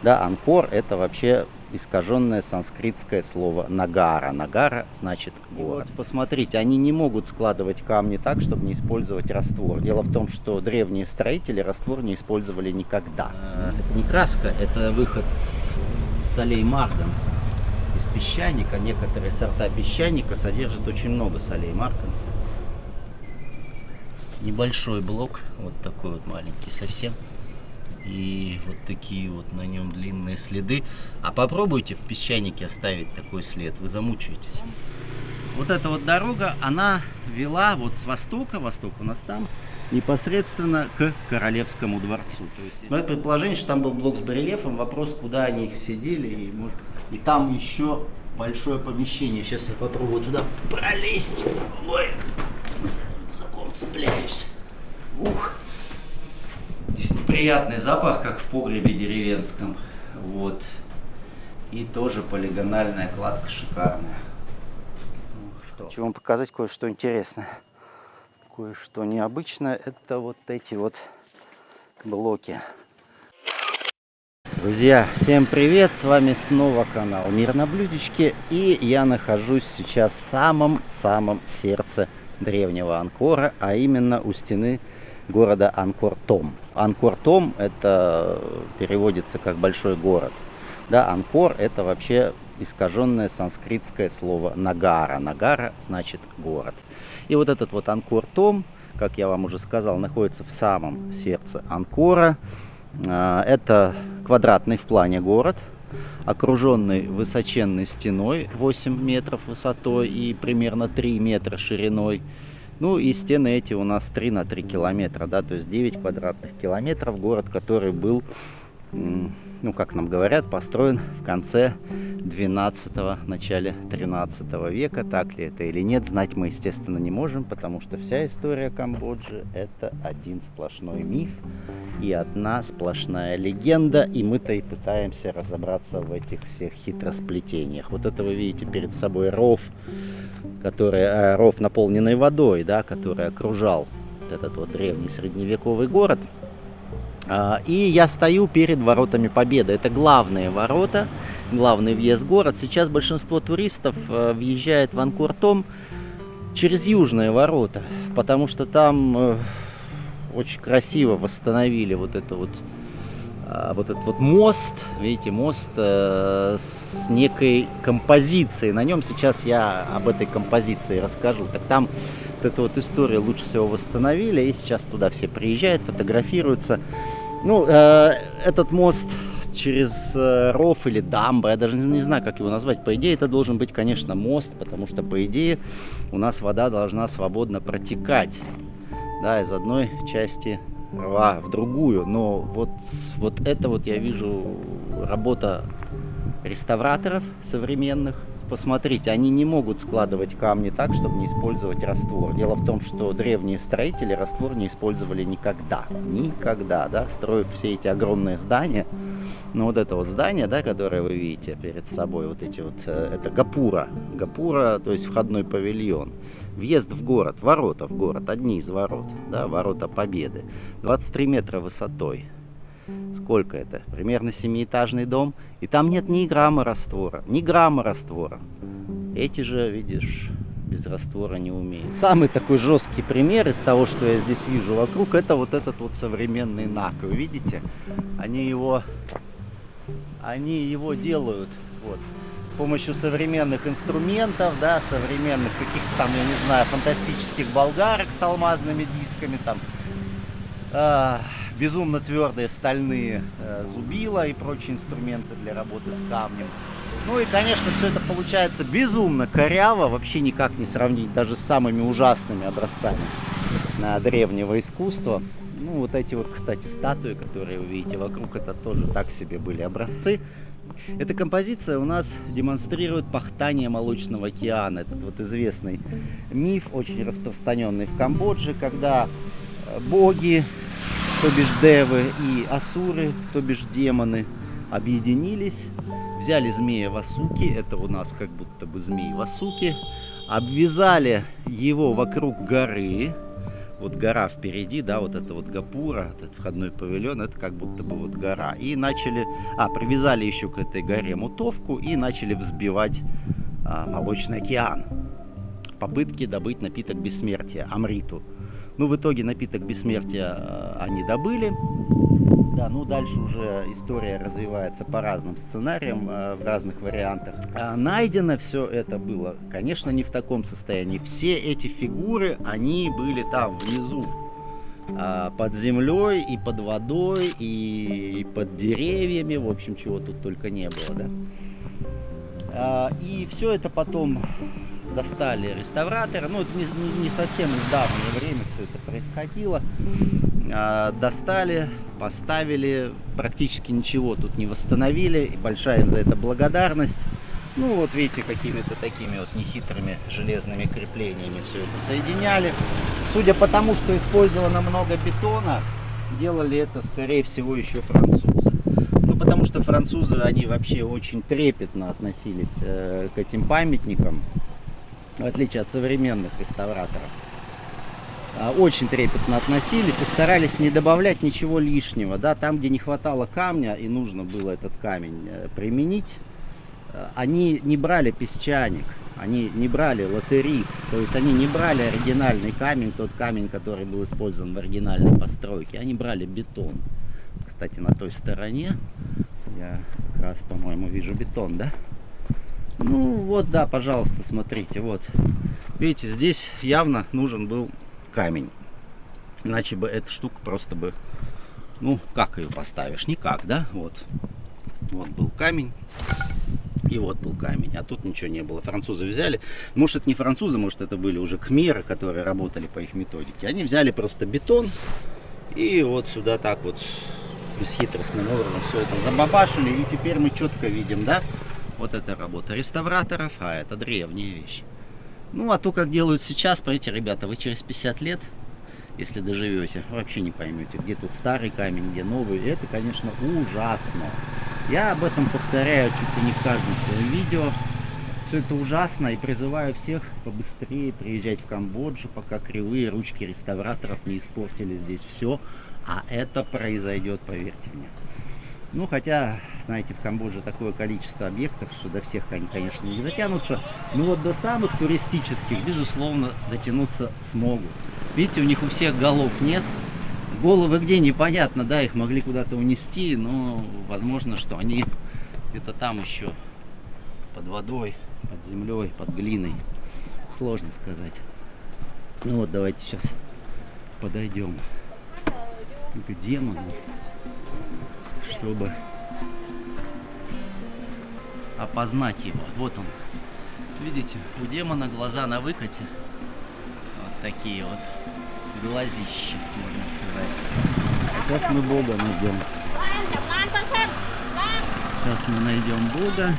Да, Анкор — это вообще искаженное санскритское слово Нагара. Нагара значит город. Вот посмотрите, они не могут складывать камни так, чтобы не использовать раствор. Дело в том, что древние строители раствор не использовали никогда. Это не краска, это выход солей марганца из песчаника. Некоторые сорта песчаника содержат очень много солей марганца. Небольшой блок, вот такой вот маленький совсем. И вот такие вот на нем длинные следы. А попробуйте в песчанике оставить такой след, вы замучаетесь. Вот эта вот дорога, она вела вот с востока, восток у нас там, непосредственно к Королевскому дворцу. То есть, мое предположение, что там был блок с барельефом, вопрос, куда они их все дели. И там еще большое помещение. Сейчас я попробую туда пролезть. Ой, высоко цепляюсь. Ух. Здесь неприятный запах, как в погребе деревенском. Вот. И тоже полигональная кладка шикарная. Хочу вам показать кое-что интересное. Кое-что необычное. Это вот эти вот блоки. Друзья, всем привет! С вами снова канал Мир на блюдечке. И я нахожусь сейчас в самом сердце древнего Анкора, а именно у стены города Анкор-Том. Анкор-Том — это переводится как большой город. Да, Анкор — это вообще искаженное санскритское слово Нагара. Нагара значит город. И вот этот вот Анкор-Том, как я вам уже сказал, находится в самом сердце Анкора. Это квадратный в плане город, окруженный высоченной стеной 8 метров высотой и примерно 3 метра шириной. Ну и стены эти у нас 3 на 3 километра, да, то есть 9 квадратных километров. Город, который был, ну как нам говорят, построен в конце 12-го, начале 13 века. Так ли это или нет, знать мы, естественно, не можем, потому что вся история Камбоджи — это один сплошной миф и одна сплошная легенда, и мы-то и пытаемся разобраться в этих всех хитросплетениях. Вот это вы видите перед собой ров, ров, наполненный водой, да, который окружал вот этот вот древний средневековый город. И я стою перед воротами Победы. Это главные ворота, главный въезд в город. Сейчас большинство туристов въезжает в Анкор-Том через южные ворота, потому что там очень красиво восстановили вот этот вот мост, видите, мост с некой композицией. На нем сейчас я об этой композиции расскажу. Так там вот эту вот историю лучше всего восстановили, и сейчас туда все приезжают, фотографируются. Ну, этот мост через ров или дамба, я даже не знаю, как его назвать. По идее, это должен быть, конечно, мост, потому что, по идее, у нас вода должна свободно протекать, да, из одной части рва в другую. Но вот это вот я вижу работа реставраторов современных. Посмотрите, они не могут складывать камни так, чтобы не использовать раствор. Дело в том, что древние строители раствор не использовали никогда. Никогда, да, строив все эти огромные здания. Но вот это вот здание, да, которое вы видите перед собой, вот эти вот, это гапура. Гапура, то есть входной павильон. Въезд в город, ворота в город, одни из ворот, да, ворота Победы. 23 метра высотой. Сколько это? Примерно 7-этажный дом. И там нет ни грамма раствора. Ни грамма раствора. Эти же, видишь, без раствора не умеют. Самый такой жесткий пример из того, что я здесь вижу вокруг, это вот этот вот современный нак. Вы видите? Они его делают вот с помощью современных инструментов, да, современных каких-то там, я не знаю, фантастических болгарок с алмазными дисками, там безумно твердые стальные зубила и прочие инструменты для работы с камнем. Ну и, конечно, все это получается безумно коряво, вообще никак не сравнить даже с самыми ужасными образцами древнего искусства. Ну, вот эти вот, кстати, статуи, которые вы видите вокруг, это тоже так себе были образцы. Эта композиция у нас демонстрирует пахтание Молочного океана. Этот вот известный миф, очень распространенный в Камбодже, когда боги, то бишь девы, и асуры, то бишь демоны, объединились, взяли змея Васуки, это у нас как будто бы змей Васуки, обвязали его вокруг горы, вот гора впереди, да, вот это вот Гапура, этот входной павильон, это как будто бы вот гора. И начали, привязали еще к этой горе мутовку и начали взбивать молочный океан в попытке добыть напиток бессмертия, Амриту. Ну, в итоге напиток бессмертия они добыли. Да, ну дальше уже история развивается по разным сценариям, в разных вариантах. Найдено все это было, конечно, не в таком состоянии. Все эти фигуры, они были там внизу, под землей и под водой, и под деревьями, в общем, чего тут только не было, да. И все это потом достали реставраторы, ну, это не совсем в давнее время все это происходило. Достали, поставили, практически ничего тут не восстановили, и большая им за это благодарность. Ну вот видите, какими-то такими вот нехитрыми железными креплениями все это соединяли. Судя по тому, что использовано много бетона, делали это, скорее всего, еще французы. Ну потому что французы, они вообще очень трепетно относились к этим памятникам, в отличие от современных реставраторов. Очень трепетно относились и старались не добавлять ничего лишнего. Да? Там, где не хватало камня и нужно было этот камень применить, они не брали песчаник, они не брали латерит, то есть они не брали оригинальный камень, тот камень, который был использован в оригинальной постройке. Они брали бетон. Кстати, на той стороне я как раз, по-моему, вижу бетон, да? Ну вот, да, пожалуйста, смотрите, вот. Видите, здесь явно нужен был камень. Иначе бы эта штука просто бы, ну, как ее поставишь? Никак, да? Вот. Вот был камень. И вот был камень. А тут ничего не было. Французы взяли. Может, это не французы, может, это были уже кхмеры, которые работали по их методике. Они взяли просто бетон и вот сюда так вот бесхитростным образом все это забабашили. И теперь мы четко видим, да? Вот это работа реставраторов, а это древняя вещь. Ну, а то, как делают сейчас, понимаете, ребята, вы через 50 лет, если доживете, вообще не поймете, где тут старый камень, где новый. Это, конечно, ужасно. Я об этом повторяю чуть ли не в каждом своем видео. Все это ужасно, и призываю всех побыстрее приезжать в Камбоджу, пока кривые ручки реставраторов не испортили здесь все. А это произойдет, поверьте мне. Ну, хотя, знаете, в Камбодже такое количество объектов, что до всех они, конечно, не дотянутся. Но вот до самых туристических, безусловно, дотянуться смогут. Видите, у них у всех голов нет. Головы где, непонятно, да, их могли куда-то унести, но возможно, что они где-то там еще под водой, под землей, под глиной. Сложно сказать. Ну вот, давайте сейчас подойдем к демону, чтобы опознать его. Вот он. Видите, у демона глаза на выкате. Вот такие вот глазищи, можно сказать. А сейчас мы Бога найдем. Сейчас мы найдем Бога.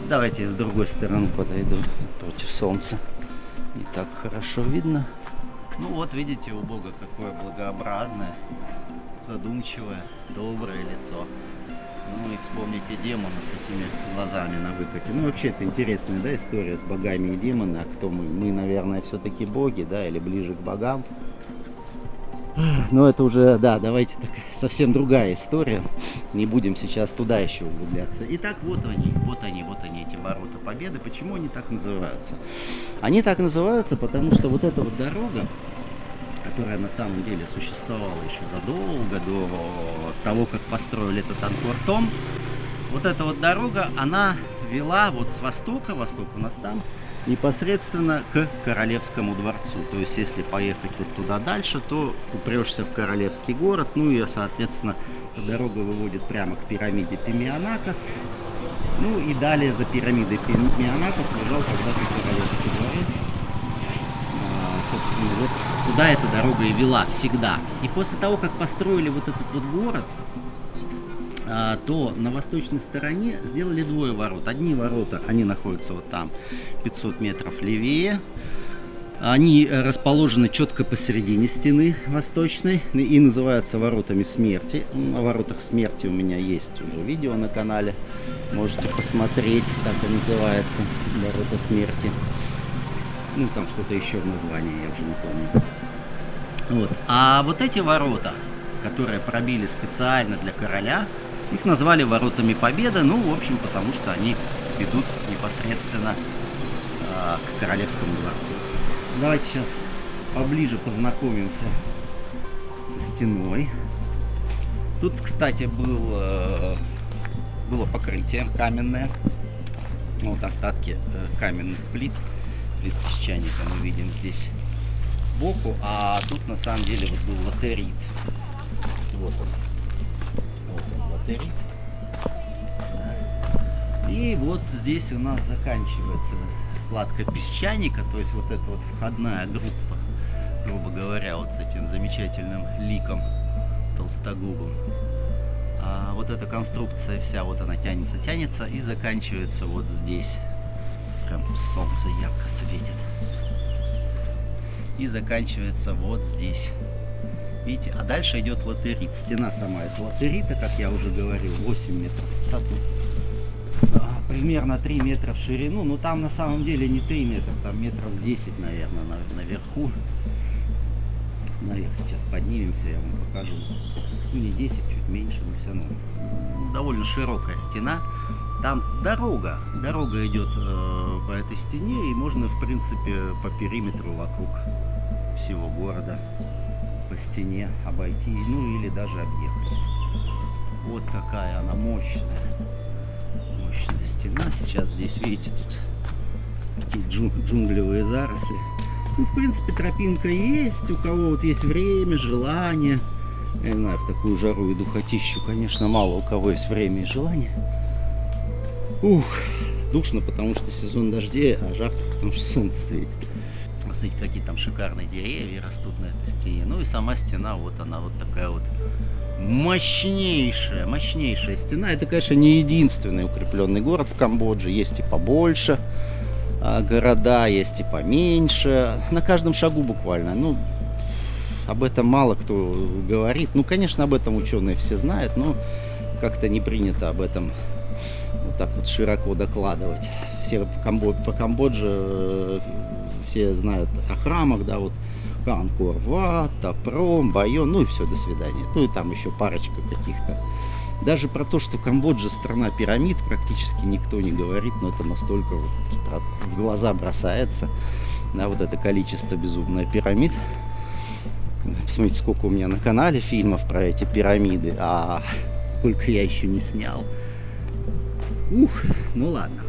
Давайте с другой стороны подойду, против солнца. Не так хорошо видно. Ну вот, видите, у Бога какое благообразное, задумчивое, доброе лицо. Ну и вспомните демона с этими глазами на выкате. Ну вообще это интересная, да, история с богами и демонами. А кто мы? Мы, наверное, все-таки боги, да, или ближе к богам. Но это уже, да, давайте такая совсем другая история. Не будем сейчас туда еще углубляться. Итак, вот они, эти ворота Победы. Почему они так называются? Они так называются, потому что вот эта вот дорога, которая на самом деле существовала еще задолго до того, как построили этот Ангкор-Том, вот эта вот дорога, она вела вот с востока, восток у нас там, непосредственно к Королевскому дворцу. То есть, если поехать вот туда дальше, то упрешься в Королевский город. Ну и, соответственно, дорога выводит прямо к пирамиде Пимианакос. Ну и далее за пирамидой Пимианакос лежал когда-то Королевский дворец. Собственно, вот туда эта дорога и вела всегда. И после того, как построили вот этот вот город, то на восточной стороне сделали двое ворот. Одни ворота, они находятся вот там, 500 метров левее. Они расположены четко посередине стены восточной и называются воротами смерти. О воротах смерти у меня есть уже видео на канале. Можете посмотреть, так и называется, ворота смерти. Ну, там что-то еще в названии, я уже не помню. Вот. А вот эти ворота, которые пробили специально для короля, их назвали воротами Победы, ну, в общем, потому что они ведут непосредственно к Королевскому дворцу. Давайте сейчас поближе познакомимся со стеной. Тут, кстати, было покрытие каменное. Вот остатки каменных плит песчаника мы видим здесь сбоку, а тут на самом деле вот был латерит. Вот он латерит. Да. И вот здесь у нас заканчивается кладка песчаника, то есть вот эта вот входная группа, грубо говоря, вот с этим замечательным ликом толстогубым. А вот эта конструкция вся, вот она тянется и заканчивается вот здесь. Прям солнце ярко светит. И заканчивается вот здесь. Видите, а дальше идет латерит. Стена сама из латерита, как я уже говорил, 8 метров в высоту. Примерно 3 метра в ширину. Но там на самом деле не 3 метра, там метров 10, наверное, наверху. Наверх сейчас поднимемся, я вам покажу. Ну, не 10, чуть меньше, но все равно. Довольно широкая стена. Там дорога идет по этой стене, и можно, в принципе, по периметру вокруг всего города по стене обойти, ну или даже объехать. Вот такая она мощная стена. Сейчас здесь, видите, тут такие джунглевые заросли. Ну, в принципе, тропинка есть, у кого вот есть время, желание. Я не знаю, в такую жару и духотищу, конечно, мало у кого есть время и желание. Ух, душно, потому что сезон дождей, а жарко, потому что солнце светит. Смотрите, какие там шикарные деревья растут на этой стене. Ну и сама стена, вот она вот такая вот мощнейшая стена. Это, конечно, не единственный укрепленный город в Камбодже. Есть и побольше города, есть и поменьше. На каждом шагу буквально. Ну, об этом мало кто говорит. Ну, конечно, об этом ученые все знают, но как-то не принято об этом вот так вот широко докладывать. Все по Камбодже все знают о храмах, да, вот Ангкор-Ват, Топром, Байон, ну и все, до свидания. Ну и там еще парочка каких-то. Даже про то, что Камбоджа страна пирамид, практически никто не говорит, но это настолько вот в глаза бросается, да, вот это количество безумное пирамид. Посмотрите, сколько у меня на канале фильмов про эти пирамиды, а сколько я еще не снял. Ух, ну ладно.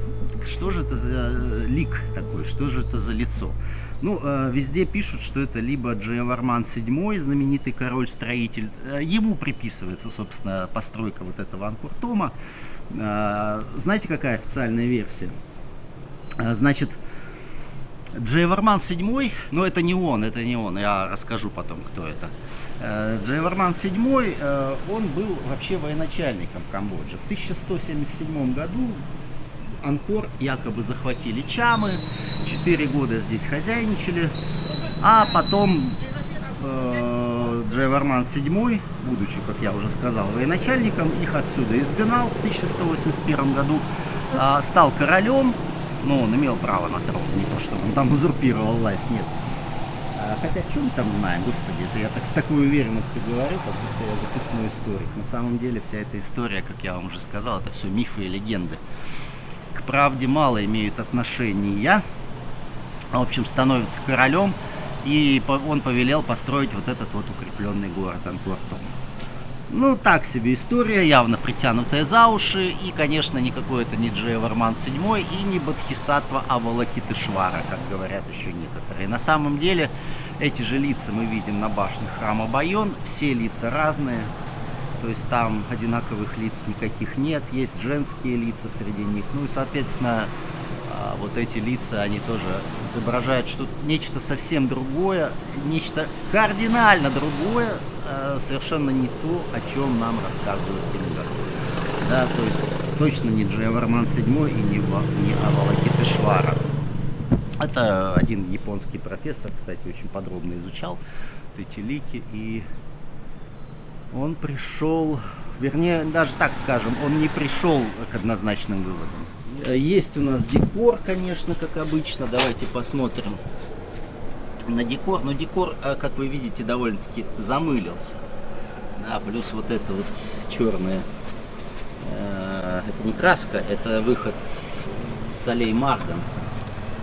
Что же это за лик такой, что же это за лицо? Ну, везде пишут, что это либо Джаяварман VII, знаменитый король-строитель. Ему приписывается, собственно, постройка вот этого Ангкор-Тома. Знаете, какая официальная версия? Значит, Джаяварман VII, но это не он, я расскажу потом, кто это. Джаяварман VII, он был вообще военачальником Камбоджи. В 1177 году Ангкор якобы захватили чамы, 4 года здесь хозяйничали, а потом Джаяварман VII, будучи, как я уже сказал, военачальником, их отсюда изгнал в 1181 году, стал королем, но он имел право на трон, не то, что он там узурпировал власть, нет. Хотя, что мы там знаем, господи, это я так с такой уверенностью говорю, как будто я записной историк. На самом деле вся эта история, как я вам уже сказал, это все мифы и легенды. К правде мало имеют отношения. В общем, становится королем, и он повелел построить вот этот вот укрепленный город Ангкор-Том. Ну, так себе история, явно притянутая за уши, и, конечно, никакой это не Джаяварман VII и не Бодхисаттва Авалокитешвара, как говорят еще некоторые. На самом деле, эти же лица мы видим на башне храма Байон, все лица разные. То есть там одинаковых лиц никаких нет, есть женские лица среди них. Ну и, соответственно, вот эти лица, они тоже изображают что-то, нечто совсем другое, нечто кардинально другое, совершенно не то, о чем нам рассказывают книга. Да, то есть точно не Джаяварман VII и не Авалокитешвара. Это один японский профессор, кстати, очень подробно изучал эти лики, и он пришел, вернее, даже так скажем, он не пришел к однозначным выводам. Есть у нас декор, конечно, как обычно. Давайте посмотрим на декор. Но декор, как вы видите, довольно-таки замылился. Да, плюс вот это вот черное. Это не краска, это выход солей марганца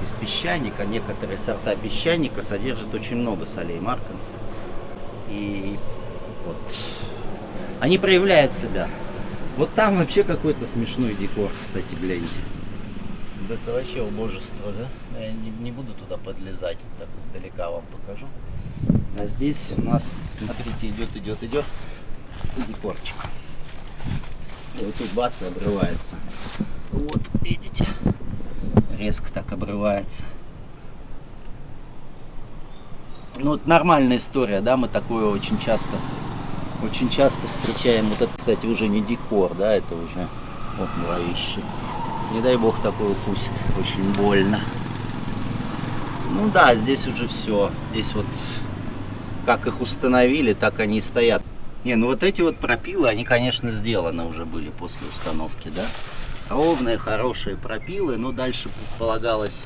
из песчаника. Некоторые сорта песчаника содержат очень много солей марганца. И вот они проявляют себя. Вот там вообще какой-то смешной декор, кстати, гляньте. Вот это вообще убожество, да? Я не буду туда подлезать, так издалека вам покажу. А здесь у нас, смотрите, идет декорчик. И вот тут бац, и обрывается. Вот, видите, резко так обрывается. Ну, вот нормальная история, да, мы такое очень часто встречаем. Вот это, кстати, уже не декор, да, это уже вот муравьище. Не дай бог такое укусит, очень больно. Ну да, здесь уже все. Здесь вот как их установили, так они и стоят. Не, ну вот эти вот пропилы, они, конечно, сделаны уже были после установки, да. Ровные, хорошие пропилы, но дальше предполагалось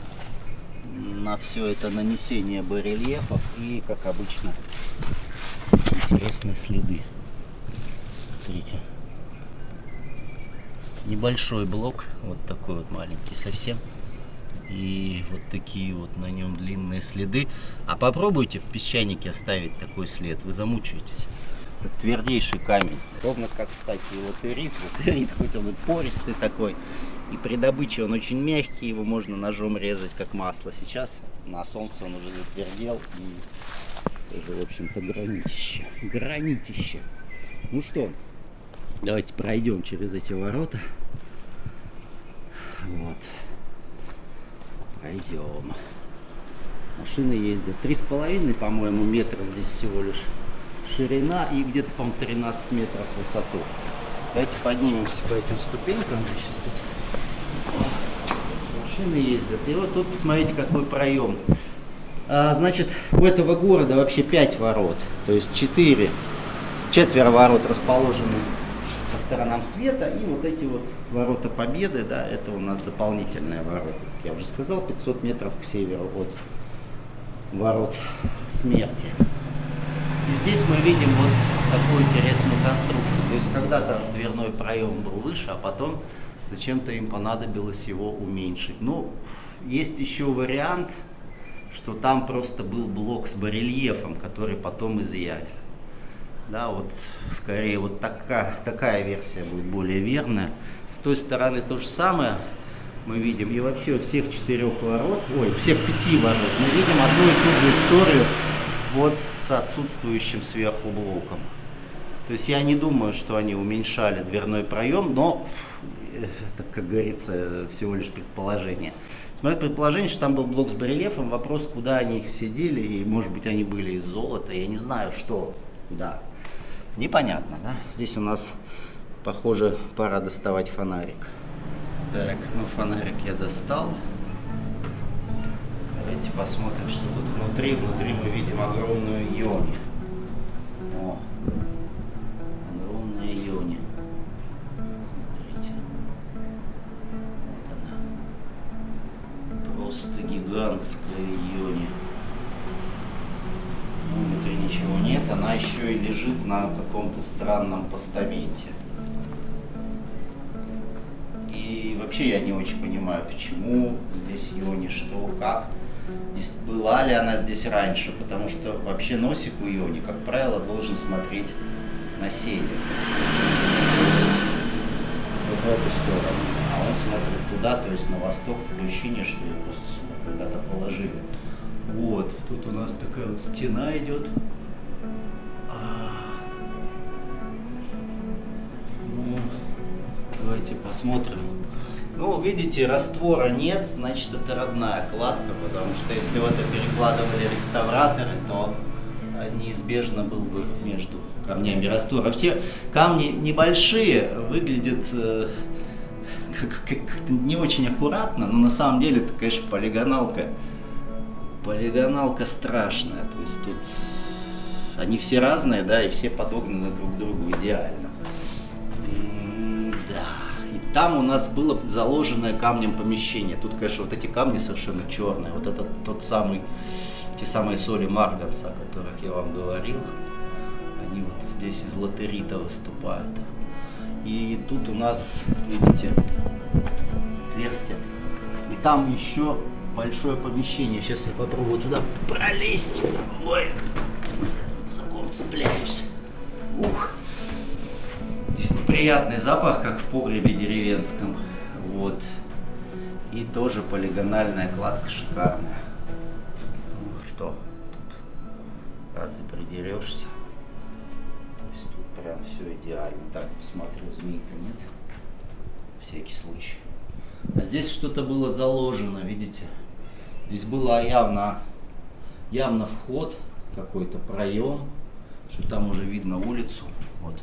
на все это нанесение барельефов и, как обычно, интересные следы. Смотрите. Небольшой блок, вот такой вот маленький совсем. И вот такие вот на нем длинные следы. А попробуйте в песчанике оставить такой след, вы замучаетесь. Это твердейший камень. Ровно как, кстати, и латерит. Латерит, хоть он и пористый такой. И при добыче он очень мягкий, его можно ножом резать как масло. Сейчас на солнце он уже затвердел и уже, в общем-то, гранитище. Гранитище. Ну что, давайте пройдем через эти ворота. Вот. Пройдем. Машины ездят 3,5, по-моему, метра здесь всего лишь ширина и где-то, по-моему, 13 метров в высоту. Давайте поднимемся по этим ступенькам. Сейчас тут машины ездят. И вот тут посмотрите, какой проем. Значит, у этого города вообще 5 ворот. То есть четверо ворот расположены по сторонам света. И вот эти вот ворота Победы, да, это у нас дополнительные ворота. Как я уже сказал, 500 метров к северу от ворот смерти. И здесь мы видим вот такую интересную конструкцию. То есть когда-то дверной проем был выше, а потом зачем-то им понадобилось его уменьшить. Ну, есть еще вариант, что там просто был блок с барельефом, который потом изъяли. Да, вот скорее вот такая версия будет более верная. С той стороны то же самое мы видим. И вообще у всех 4 ворот, всех 5 ворот мы видим одну и ту же историю вот с отсутствующим сверху блоком. То есть я не думаю, что они уменьшали дверной проем, но это, как говорится, всего лишь предположение. Мое предположение, что там был блок с барельефом, вопрос, куда они их все дели, и может быть они были из золота, я не знаю, что, куда. Непонятно, да? Здесь у нас, похоже, пора доставать фонарик. Так, ну фонарик я достал. Давайте посмотрим, что тут внутри. Внутри мы видим огромную иони. О, огромная иони. Смотрите. Вот она. Просто гигантская иони. Ну, внутри ничего нет. Она еще и лежит на каком-то странном постаменте. И вообще я не очень понимаю, почему здесь иони, что, как. Была ли она здесь раньше, потому что вообще носик у иони, как правило, должен смотреть на север. Вот в эту сторону. А он смотрит туда, то есть на восток. Такое ощущение, что ее просто сюда когда-то положили. Вот, тут у нас такая вот стена идет. Ну, давайте посмотрим. Ну, видите, раствора нет, значит, это родная кладка, потому что если в это перекладывали реставраторы, то неизбежно был бы между камнями раствор. Вообще, камни небольшие, выглядят как-то не очень аккуратно, но на самом деле это, конечно, полигоналка. Полигоналка страшная, то есть тут они все разные, да, и все подогнаны друг к другу идеально. Да, Там у нас было заложенное камнем помещение. Тут, конечно, вот эти камни совершенно черные. Вот это те самые соли марганца, о которых я вам говорил. Они вот здесь из латерита выступают. И тут у нас, видите, отверстие. И там еще большое помещение. Сейчас я попробую туда пролезть. Ой, рюкзаком цепляюсь. Ух. Здесь неприятный запах, как в погребе деревенском. Вот. И тоже полигональная кладка шикарная. Ну что, тут разве придерешься? То есть тут прям все идеально. Так, посмотрю, змей-то нет. На всякий случай. А здесь что-то было заложено, видите? Здесь было явно вход, какой-то проем, что там уже видно улицу. Вот.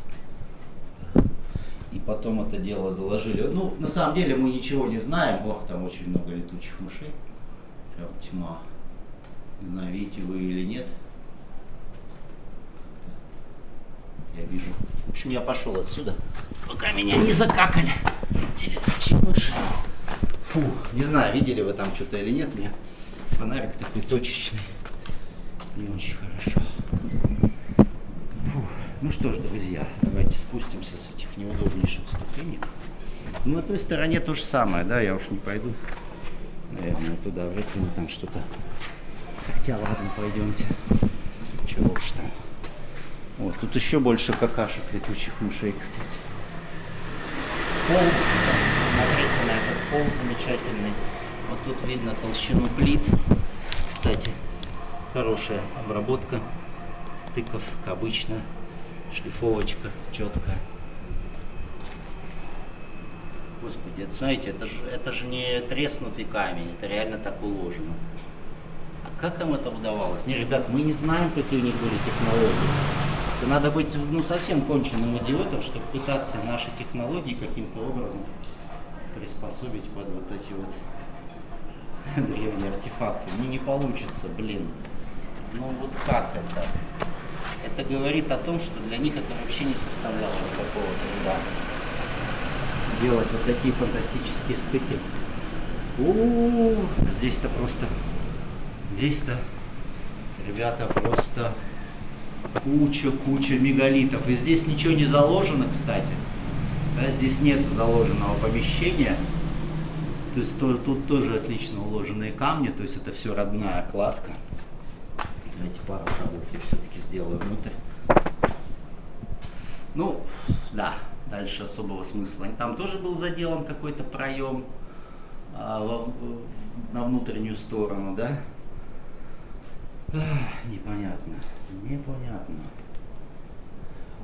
И потом это дело заложили. Ну, на самом деле мы ничего не знаем. Ох, там очень много летучих мышей. Прям тьма. Не знаю, видите вы или нет. Я вижу. В общем, я пошел отсюда, пока меня не закакали эти летучие мыши. Фу, не знаю, видели вы там что-то или нет. Мне фонарик такой точечный. Не очень хорошо. Фу. Ну что ж, друзья, давайте спустимся с этих неудобнейших ступенек. Ну, на той стороне то же самое, да, я уж не пойду, наверное, туда, вряд ли там что-то. Хотя, ладно, пойдемте. Чего уж там. Вот, тут еще больше какашек летучих мышей, кстати. Пол, смотрите на этот пол замечательный. Вот тут видно толщину плит. Кстати, хорошая обработка стыков, как обычно. Шлифовочка четкая. Господи, это, смотрите, это же не треснутый камень, это реально так уложено. А как им это удавалось? Не, ребят, мы не знаем, какие у них были технологии. Это надо быть совсем конченным идиотом, чтобы пытаться наши технологии каким-то образом приспособить под вот эти вот древние артефакты. Ну не получится, блин. Ну вот как это? Это говорит о том, что для них это вообще не составляло никакого труда делать вот такие фантастические стыки. Здесь-то просто, ребята, просто куча мегалитов. И здесь ничего не заложено, кстати. Да, здесь нет заложенного помещения. То есть тут тоже отлично уложенные камни, то есть это все родная кладка. Давайте пару шагов я все-таки сделаю внутрь. Ну, да, дальше особого смысла. Там тоже был заделан какой-то проем на внутреннюю сторону, да? Непонятно.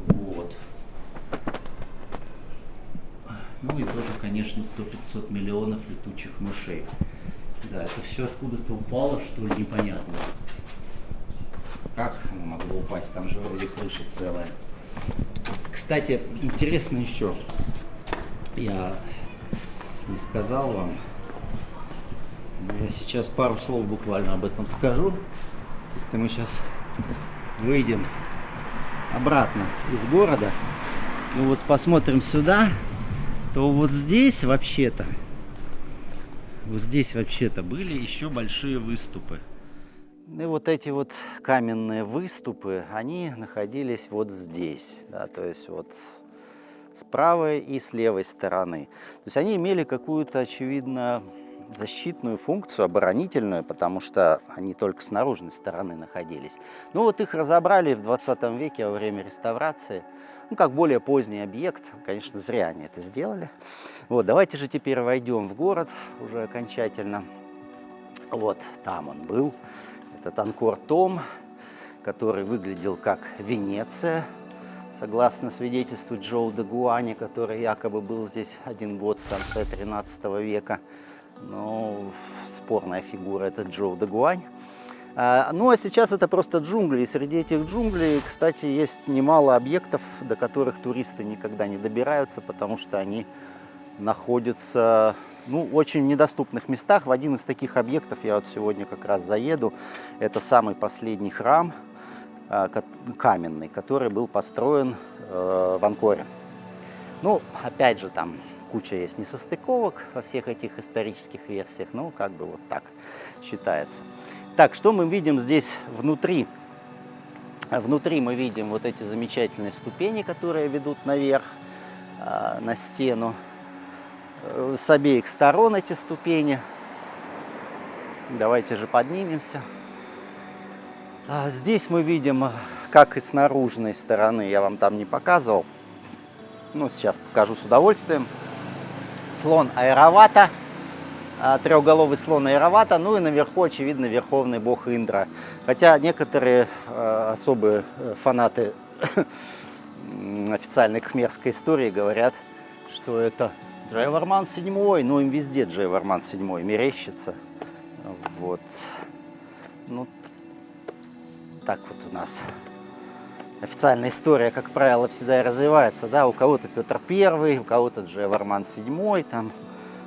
Вот. Ну и тоже, конечно, 100-500 миллионов летучих мышей. Да, это все откуда-то упало, что ли, непонятно. Как оно могло упасть? Там же вроде крыша целая. Кстати, интересно еще. Я не сказал вам. Но я сейчас пару слов буквально об этом скажу. Если мы сейчас выйдем обратно из города, ну вот посмотрим сюда, то вот здесь вообще-то были еще большие выступы. И вот эти вот каменные выступы, они находились вот здесь, да, то есть вот с правой и с левой стороны. То есть они имели какую-то, очевидно, защитную функцию, оборонительную, потому что они только с наружной стороны находились. Ну вот их разобрали в 20 веке во время реставрации, ну как более поздний объект, конечно, зря они это сделали. Вот, давайте же теперь войдем в город уже окончательно. Вот там он был, этот Анкор-Том, который выглядел как Венеция, согласно свидетельству Джоу де Гуаня, который якобы был здесь 1 год в конце 13 века. Ну, спорная фигура, это Джоу де Гуань. Ну, а сейчас это просто джунгли. И среди этих джунглей, кстати, есть немало объектов, до которых туристы никогда не добираются, потому что они находятся, ну, очень в недоступных местах. В один из таких объектов я вот сегодня как раз заеду. Это самый последний храм каменный, который был построен в Анкоре. Ну, опять же, там куча есть несостыковок во всех этих исторических версиях, но как бы вот так считается. Так, что мы видим здесь внутри? Внутри мы видим вот эти замечательные ступени, которые ведут наверх, на стену. С обеих сторон эти ступени. Давайте же поднимемся. Здесь мы видим, как и с наружной стороны, я вам там не показывал, ну сейчас покажу с удовольствием, слон Айравата, трехголовый слон Айравата, ну и наверху, очевидно, верховный бог Индра. Хотя некоторые особые фанаты официальной кхмерской истории говорят, что это Джайаварман VII, но им везде Джайаварман VII мерещится. Вот. Ну, так вот у нас официальная история, как правило, всегда и развивается. Да? У кого-то Петр I, у кого-то Джайаварман VII. Там,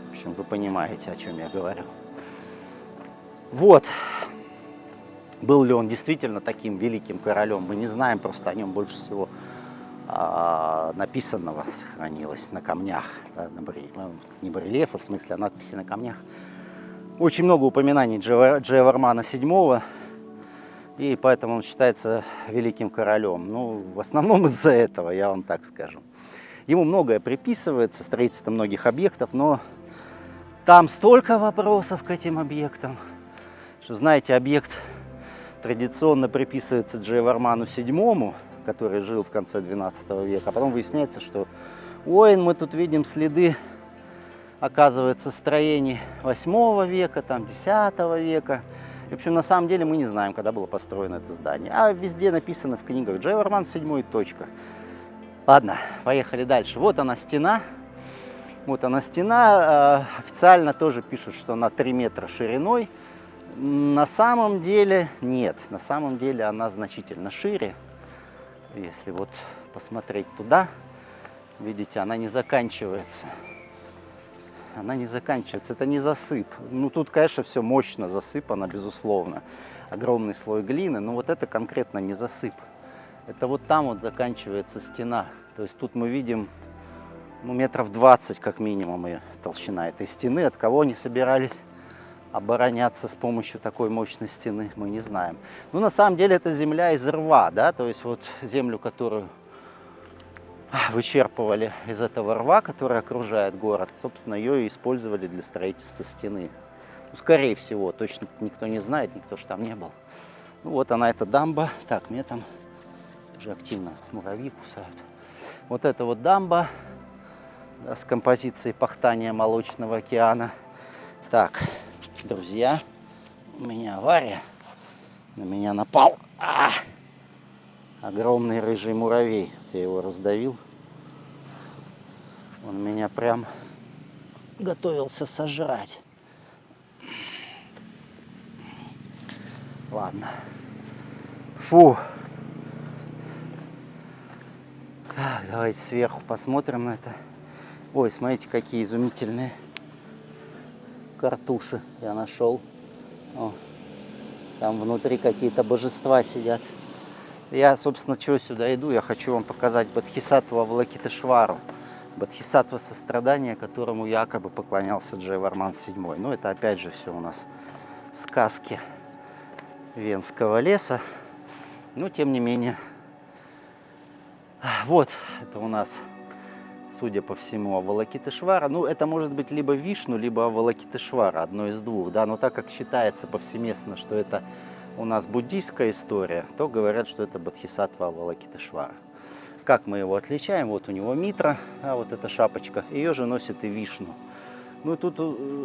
в общем, вы понимаете, о чем я говорю. Вот. Был ли он действительно таким великим королем, мы не знаем, просто о нем больше всего написанного сохранилось на камнях, да, не барельефы, в смысле, а надписи на камнях. Очень много упоминаний Джайавармана VII, и поэтому он считается великим королем. Ну, в основном из-за этого, я вам так скажу. Ему многое приписывается, строительство многих объектов, но там столько вопросов к этим объектам, что, знаете, объект традиционно приписывается Джайаварману VII, который жил в конце XII века. А потом выясняется, что, ой, мы тут видим следы, оказывается, строений 8 века, там, 10 века. И, в общем, на самом деле мы не знаем, когда было построено это здание. А везде написано в книгах Джайаварман VII, точка. Ладно, поехали дальше. Вот она стена. Вот она стена. Официально тоже пишут, что она 3 метра шириной. На самом деле нет. На самом деле она значительно шире. Если вот посмотреть туда, видите, она не заканчивается. Она не заканчивается, это не засып. Ну, тут, конечно, все мощно засыпано, безусловно. Огромный слой глины, но вот это конкретно не засып. Это вот там вот заканчивается стена. То есть тут мы видим, ну, метров 20 как минимум и толщина этой стены. От кого они собирались обороняться с помощью такой мощной стены, мы не знаем. Ну, на самом деле, это земля из рва, да, то есть вот землю, которую вычерпывали из этого рва, который окружает город, собственно, ее и использовали для строительства стены. Ну, скорее всего, точно никто не знает, никто же там не был. Ну, вот она, эта дамба. Так, мне там уже активно муравьи кусают. Вот это вот дамба, да, с композицией пахтания Молочного океана. Так, друзья, у меня авария, на меня напал огромный рыжий муравей. Я его раздавил. Он меня прям готовился сожрать. Ладно. Фу. Так, давайте сверху посмотрим на это. Ой, смотрите, какие изумительные картуши я нашел. О, там внутри какие-то божества сидят. Я, собственно, чего сюда иду? Я хочу вам показать Бодхисаттву Авалокитешвару. Бодхисаттва сострадания, которому якобы поклонялся Джайаварман VII. Но это опять же все у нас сказки Венского леса. Но тем не менее. Вот это у нас, судя по всему, Авалокитешвара. Ну, это может быть либо Вишну, либо Авалокитешвара, одно из двух. Да? Но так как считается повсеместно, что это у нас буддийская история, то говорят, что это Бодхисаттва Авалокитешвара. Как мы его отличаем? Вот у него митра, вот эта шапочка, ее же носит и Вишну. Ну и тут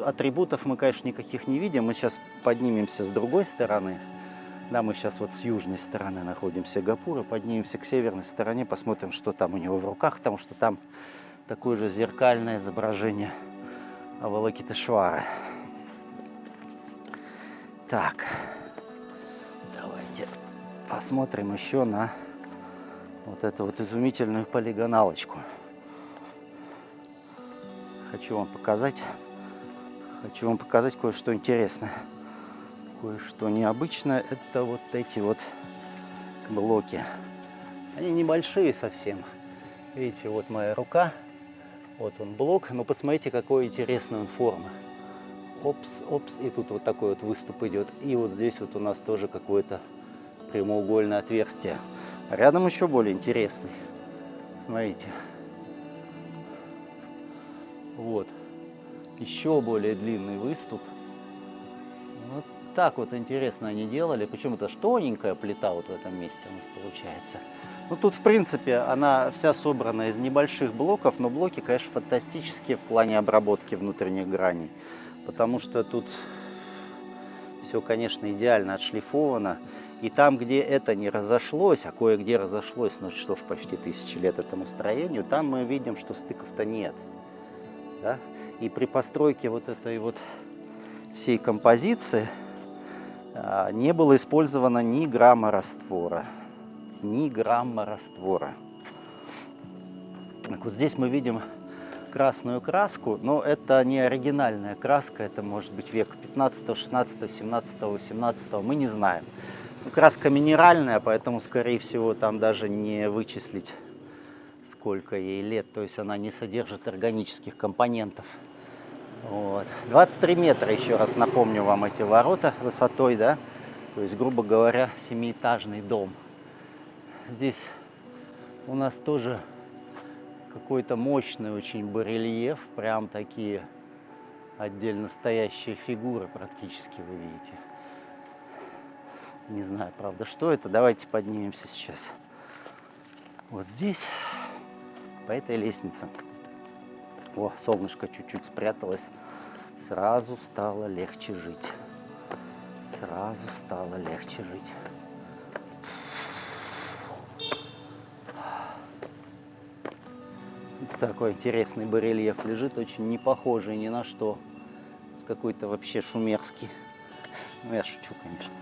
атрибутов мы, конечно, никаких не видим. Мы сейчас поднимемся с другой стороны. Да, мы сейчас вот с южной стороны находимся Гапура, поднимемся к северной стороне, посмотрим, что там у него в руках, потому что там такое же зеркальное изображение Авалокитешвары. Так. Давайте посмотрим еще на вот эту вот изумительную полигоналочку. Хочу вам показать кое-что интересное. Кое-что необычное. Это вот эти вот блоки. Они небольшие совсем. Видите, вот моя рука. Вот он блок, но посмотрите, какой интересный он формы. Опс, опс, и тут вот такой вот выступ идет. И вот здесь вот у нас тоже какое-то прямоугольное отверстие. А рядом еще более интересный. Смотрите. Вот. Еще более длинный выступ. Вот так вот интересно они делали. Причем это ж тоненькая плита вот в этом месте у нас получается. Ну тут, в принципе, она вся собрана из небольших блоков, но блоки, конечно, фантастические в плане обработки внутренних граней. Потому что тут все, конечно, идеально отшлифовано. И там, где это не разошлось, а кое-где разошлось, ну что ж, почти 1000 лет этому строению, там мы видим, что стыков-то нет. Да? И при постройке вот этой вот всей композиции не было использовано ни грамма раствора. Ни грамма раствора. Так вот здесь мы видим красную краску, но это не оригинальная краска, это может быть век 15, 16, 17, 18, мы не знаем. Краска минеральная, поэтому, скорее всего, там даже не вычислить, сколько ей лет, то есть она не содержит органических компонентов. Вот. 23 метра, еще раз напомню вам, эти ворота высотой, да, то есть, грубо говоря, 7-этажный дом. Здесь у нас тоже какой-то мощный очень барельеф, прям такие отдельно стоящие фигуры практически вы видите. Не знаю, правда, что это. Давайте поднимемся сейчас. Вот здесь, по этой лестнице. О, солнышко чуть-чуть спряталось. Сразу стало легче жить. Сразу стало легче жить. Такой интересный барельеф лежит, очень не похожий ни на что. С какой-то вообще шумерский. Ну, я шучу, конечно.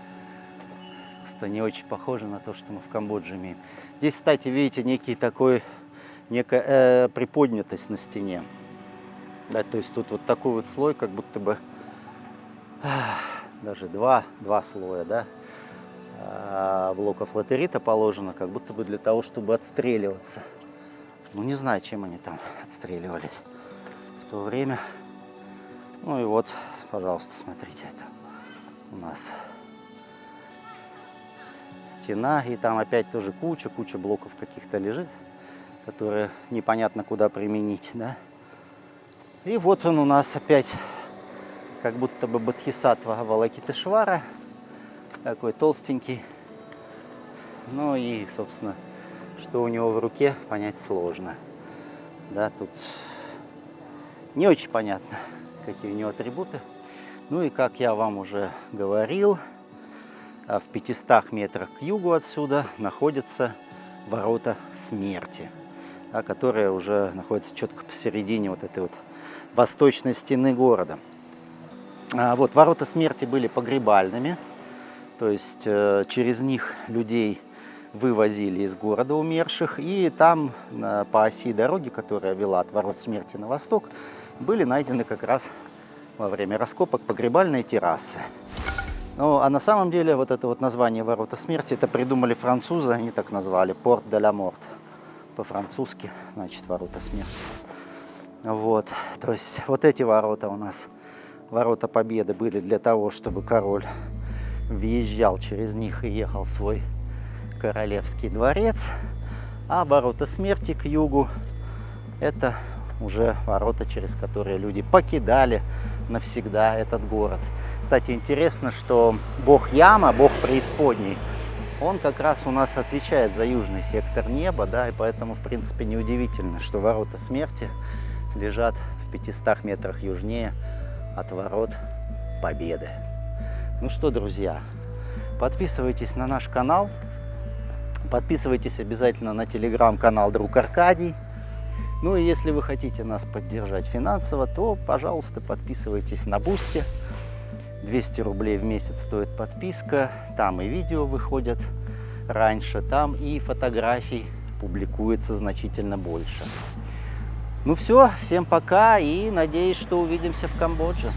Просто не очень похоже на то, что мы в Камбодже имеем. Здесь, кстати, видите, некая приподнятость на стене. Да, то есть тут вот такой вот слой, как будто бы даже два слоя, да, блоков латерита положено, как будто бы для того, чтобы отстреливаться. Ну, не знаю, чем они там отстреливались в то время. Ну и вот, пожалуйста, смотрите, это у нас стена, и там опять тоже куча блоков каких-то лежит, которые непонятно куда применить, да. И вот он у нас опять, как будто бы Бодхисаттва Авалокитешвара, такой толстенький. Ну и, собственно, что у него в руке, понять сложно. Да, тут не очень понятно, какие у него атрибуты. Ну и, как я вам уже говорил, в 500 метрах к югу отсюда находятся ворота смерти, да, которые уже находятся четко посередине вот этой вот восточной стены города. Вот ворота смерти были погребальными, то есть через них людей вывозили из города умерших, и там по оси дороги, которая вела от ворот смерти на восток, были найдены как раз во время раскопок погребальные террасы. Ну, а на самом деле вот это вот название ворота смерти, это придумали французы, они так назвали, Порт де ла Морт, по-французски, значит, ворота смерти. Вот, то есть вот эти ворота у нас, ворота Победы, были для того, чтобы король въезжал через них и ехал в свой королевский дворец, а ворота смерти к югу — это уже ворота, через которые люди покидали навсегда этот город. Кстати, интересно, что бог Яма, бог преисподней, он как раз у нас отвечает за южный сектор неба, да, и поэтому, в принципе, неудивительно, что ворота смерти лежат в 500 метрах южнее от ворот Победы. Ну что, друзья, подписывайтесь на наш канал. Подписывайтесь обязательно на телеграм-канал «Друг Аркадий». Ну и если вы хотите нас поддержать финансово, то, пожалуйста, подписывайтесь на Бусти. 200 рублей в месяц стоит подписка. Там и видео выходят раньше, там и фотографий публикуется значительно больше. Ну все, всем пока и надеюсь, что увидимся в Камбодже.